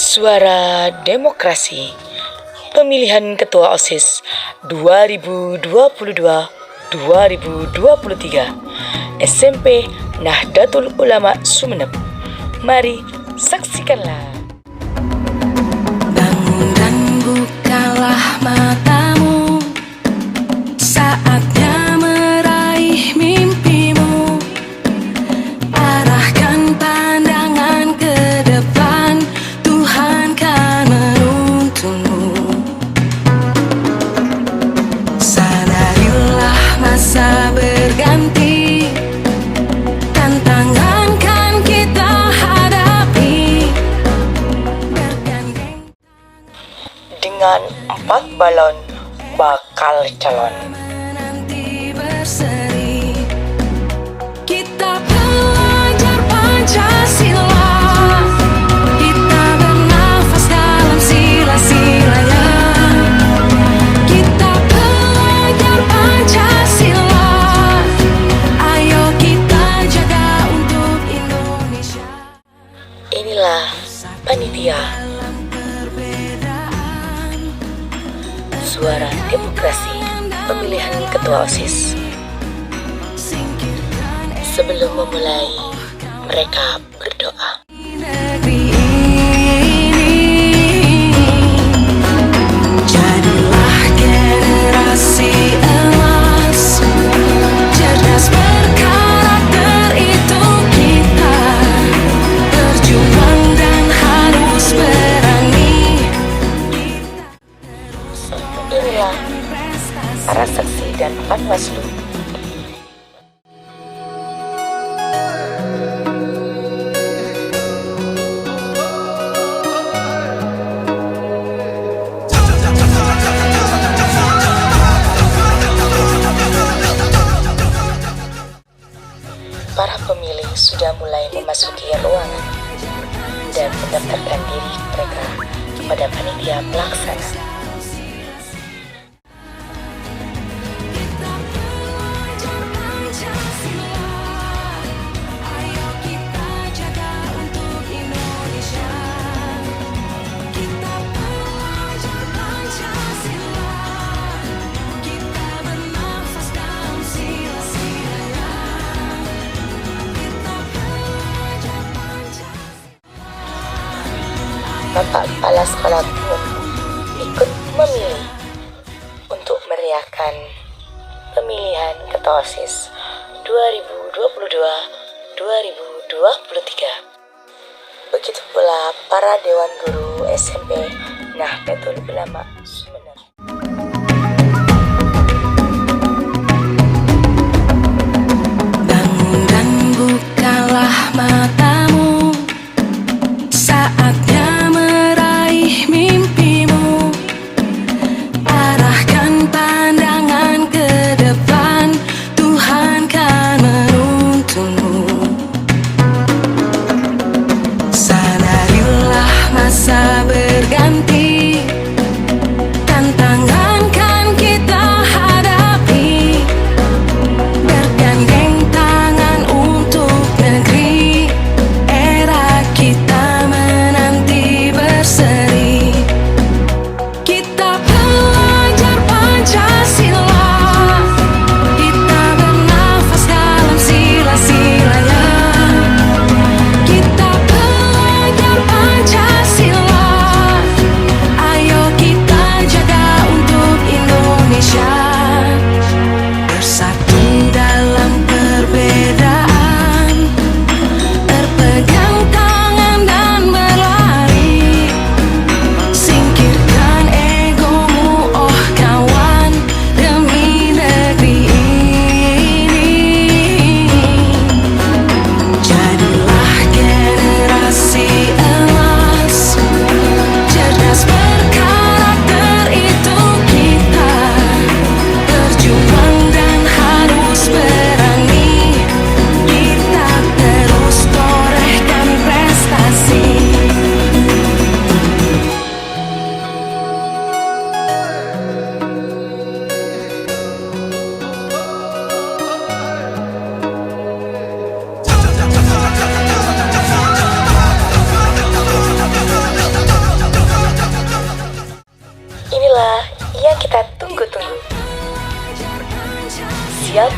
Suara Demokrasi Pemilihan Ketua OSIS 2022-2023 SMP Nahdlatul Ulama Sumeneb. Mari saksikanlah. Bangun dan bukalah matamu, saatnya meraih mimpimu. Arahkan pandangan ke depan, Tuhan kan menuntunmu. Sadarilah masa berganti, tantangan kan kita hadapi. Bergandeng Dengan 4 balon bakal calon. menanti berseri, kita belajar Pancasila. Kita bernafas dalam sila-silanya. Kita belajar Pancasila. Ayo kita jaga untuk Indonesia. Inilah panitia Dalam perbedaan, Suara Demokrasi Pemilihan Ketua OSIS. singkirkan Sebelum memulai, mereka berdoa. negeri ini. Jadilah generasi emas, cerdas berkarakter itu kita. Berjuang dan harus berani. Inilah para saksi dan panwaslu. Para pemilih sudah mulai memasuki ruangan dan mendaftarkan diri mereka kepada panitia pelaksana. Kita belajar Pancasila. Ayo kita jaga untuk Indonesia. Kita belajar Pancasila. Kita bernafas dalam sila-silanya. Kita belajar Pancasila. Bapak Kepala Sekolah pun ikut memilih untuk meriahkan pemilihan Ketua OSIS 2022-2023. Begitu pula para Dewan Guru SMP Nahdlatul Ulama Sumeneb. Bangun dan bukalah matamu, saatnya meraih mimpimu. Arahkan pandangan ke depan, Tuhan kan menuntunmu. Sadarilah masa berganti, tantangan kan kita hadapi. Bergandeng tangan untuk negeri,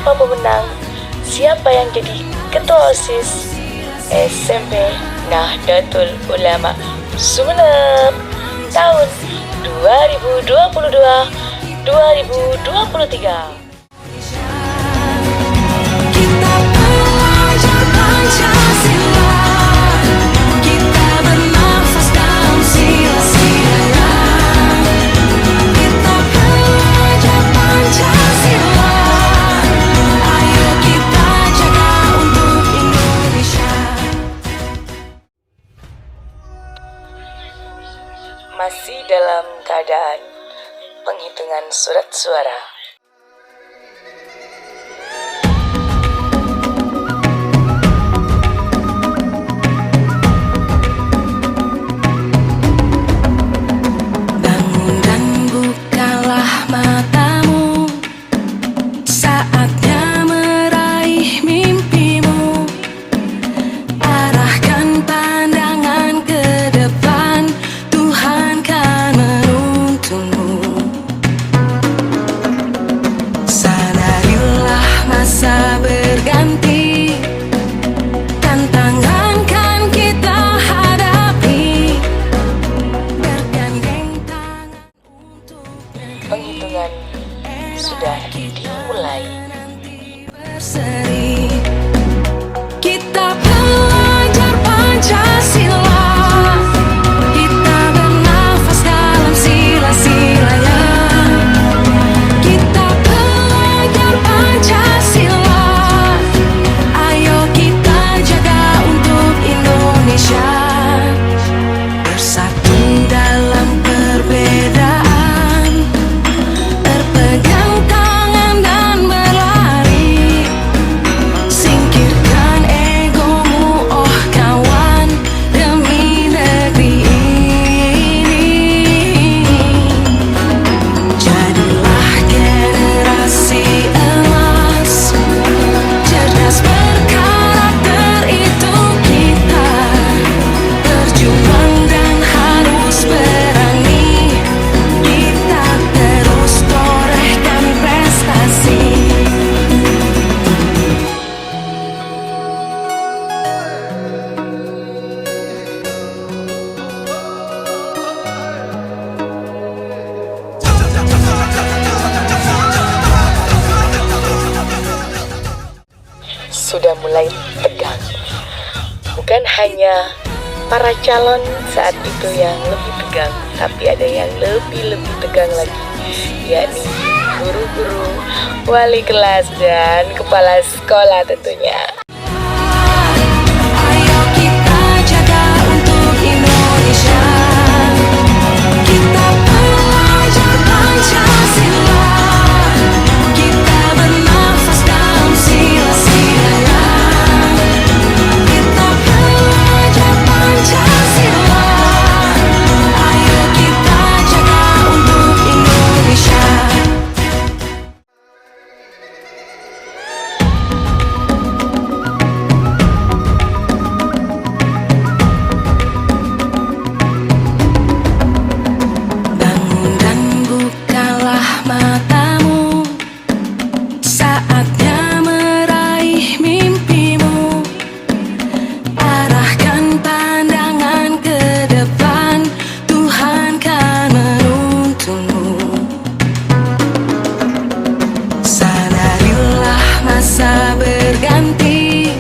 siapa pemenang, siapa yang jadi ketua OSIS SMP Nahdlatul Ulama Sumeneb tahun 2022-2023. Kita belajar Pancasila, kita bernafas dalam sila-sila. Kita belajar Pancasila, ayo kita jaga untuk Indonesia. Masih dalam keadaan penghitungan surat suara. Bangun dan bukalah matamu, saatnya meraih mimpimu. Arahkan pandangan ke depan, Tuhan kan menuntunmu. Sadarilah masa berganti, tantangan kan kita hadapi. Bergandeng tangan untuk Penghitungan sudah dimulai. nanti berseri. Kita belajar Pancasila, kita bernafas dalam sila-silanya. Kita belajar Pancasila, ayo kita jaga untuk Indonesia. Bersatu dalam perbedaan, berpegang tangan dan berlari. Singkirkan egomu, oh kawan, demi negeri ini. Jadilah generasi emas, cerdas berkarakter itu kita. Berjuang dan harus berani, kita terus torehkan prestasi. Sudah mulai tegang. Bukan hanya para calon saat itu yang lebih tegang, tapi ada yang lebih tegang lagi, yakni guru-guru, wali kelas, dan kepala sekolah tentunya. Ayo kita jaga untuk Indonesia. Kita belajar Pancasila, kita bernafas dalam sila-silanya. Kita belajar Pancasila, ayo kita jaga untuk Indonesia. Bangun dan bukalah matamu, saatnya meraih mimpimu. Arahkan pandangan ke depan, Tuhan kan menuntunmu. Sadarilah masa berganti,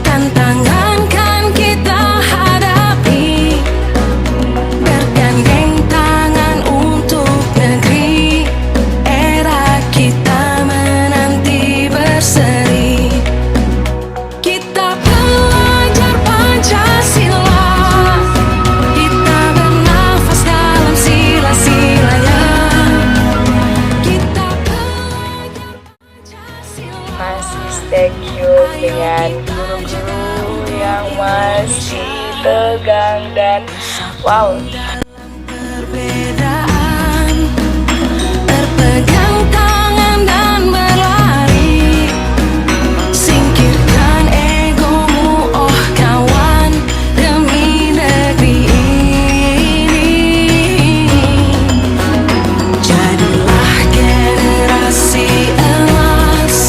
tantangan kan kita hadapi. Bergandeng tangan untuk negeri, era kita menanti berseri. Kita belajar Pancasila, kita bernafas dalam sila-silanya. Kita belajar Pancasila. Masih stay tune dengan guru-guru yang masih tegang dan wow. Perbedaan, berpegang tangan dan berlari. Singkirkan egomu, oh kawan, demi negeri ini. Jadilah generasi emas,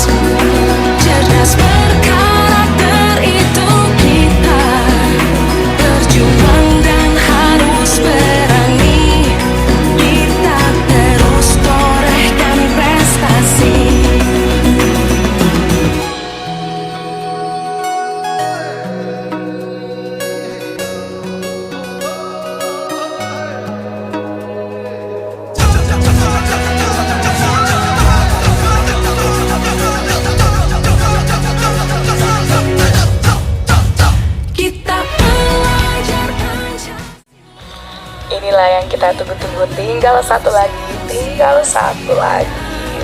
inilah yang kita tunggu-tunggu. Tinggal satu lagi,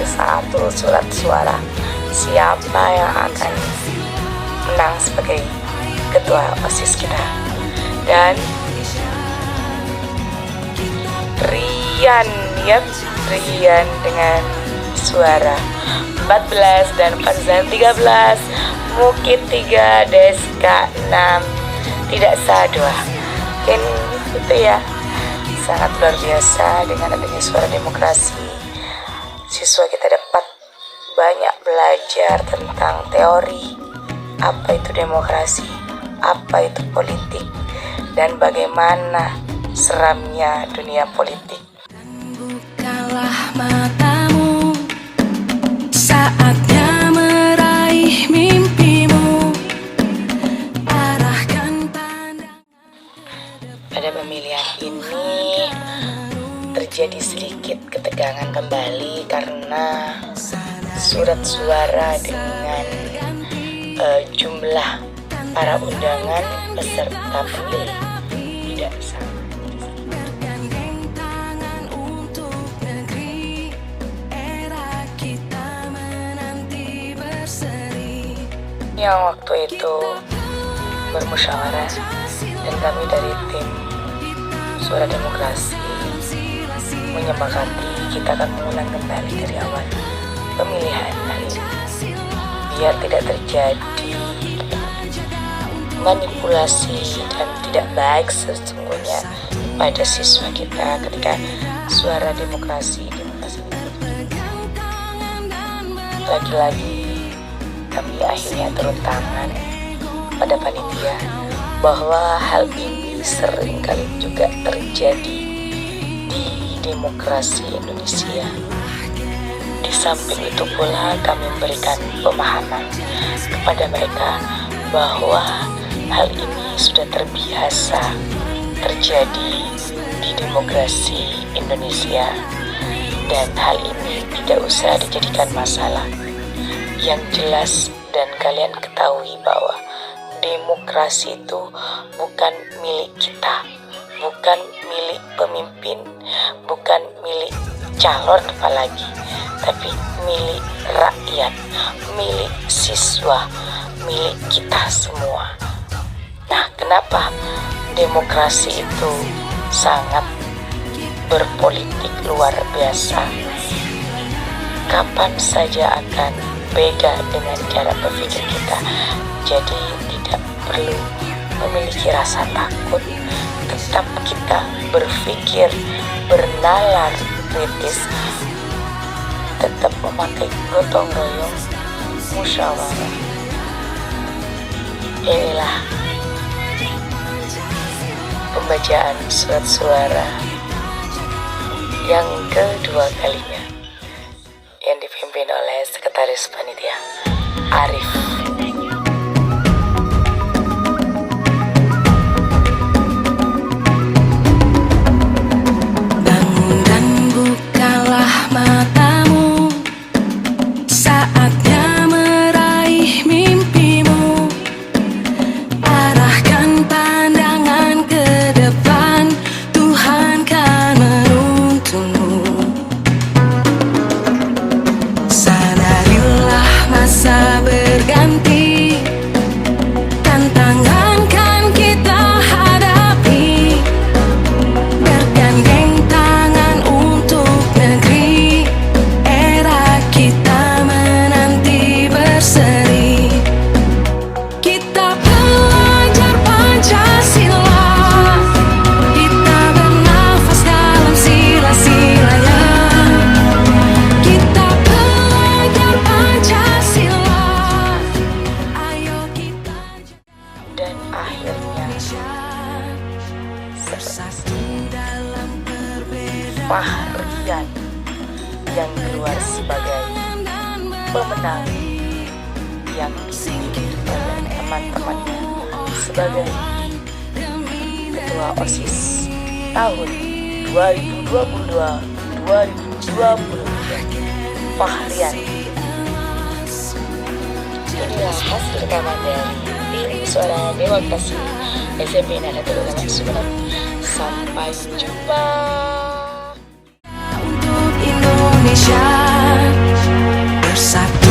satu surat suara. Siapa yang akan menang sebagai ketua OSIS kita? Dan Rian dengan suara 14 dan Farzan 13, Mukit 3, Deska 6, tidak sah 2. Mungkin itu ya, sangat luar biasa dengan adanya suara demokrasi. Siswa kita dapat banyak belajar tentang teori apa itu demokrasi, apa itu politik, dan bagaimana seramnya dunia politik. Bukalah matamu, saatnya meraih mimpimu. Arahkan pandang. Pada pemilihan ini terjadi sedikit ketegangan kembali karena surat suara dengan jumlah para undangan peserta pemilih tidak sama. Bergandeng tangan untuk negeri, era kita menanti berseri. Yang waktu itu bermusyawarah dan kami dari tim Suara Demokrasi menyepakati kita akan mengulang kembali dari awal pemilihan kali ini biar tidak terjadi manipulasi dan tidak baik sesungguhnya pada siswa kita ketika suara demokrasi lagi-lagi kami akhirnya turun tangan pada panitia bahwa hal ini seringkali juga terjadi di demokrasi Indonesia. Di samping itu pula kami memberikan pemahaman kepada mereka bahwa hal ini sudah terbiasa terjadi di demokrasi Indonesia dan hal ini tidak usah dijadikan masalah. Yang jelas dan kalian ketahui bahwa demokrasi itu bukan milik kita, bukan milik pemimpin, bukan milik calon apalagi, tapi milik rakyat, milik siswa, milik kita semua. Nah, kenapa demokrasi itu sangat berpolitik luar biasa? Kapan saja akan beda dengan cara berpikir kita. Jadi tidak perlu memiliki rasa takut, tetap kita berpikir, bernalar kritis, tetap memakai gotong royong, musyawarah. Inilah pembacaan surat suara yang kedua kalinya yang dipimpin oleh Sekretaris Panitia Arif. Bangun dan bukalah matamu, saatnya meraih mimpimu. Arahkan pandangan ke depan, Tuhan kan menuntunmu. Sadarilah masa berganti, tantangan kan kita hadapi. Bergandeng tangan untuk negeri, era kita menanti berseri. Kita pelajar Pancasila, kita bernafas dalam sila-silanya. Kita pelajar Pancasila, ayo kita Dan akhirnya bersatu dalam perbedaan. Fahrian yang keluar sebagai pemenang yang dipilih oleh teman-temannya sebagai ketua OSIS tahun 2022-2023. Fahrian. Inilah hasil rekaman dari Tim Suara Demokrasi SMP Nahdlatul Ulama Sumeneb. Sampai jumpa. Untuk Indonesia bersatu.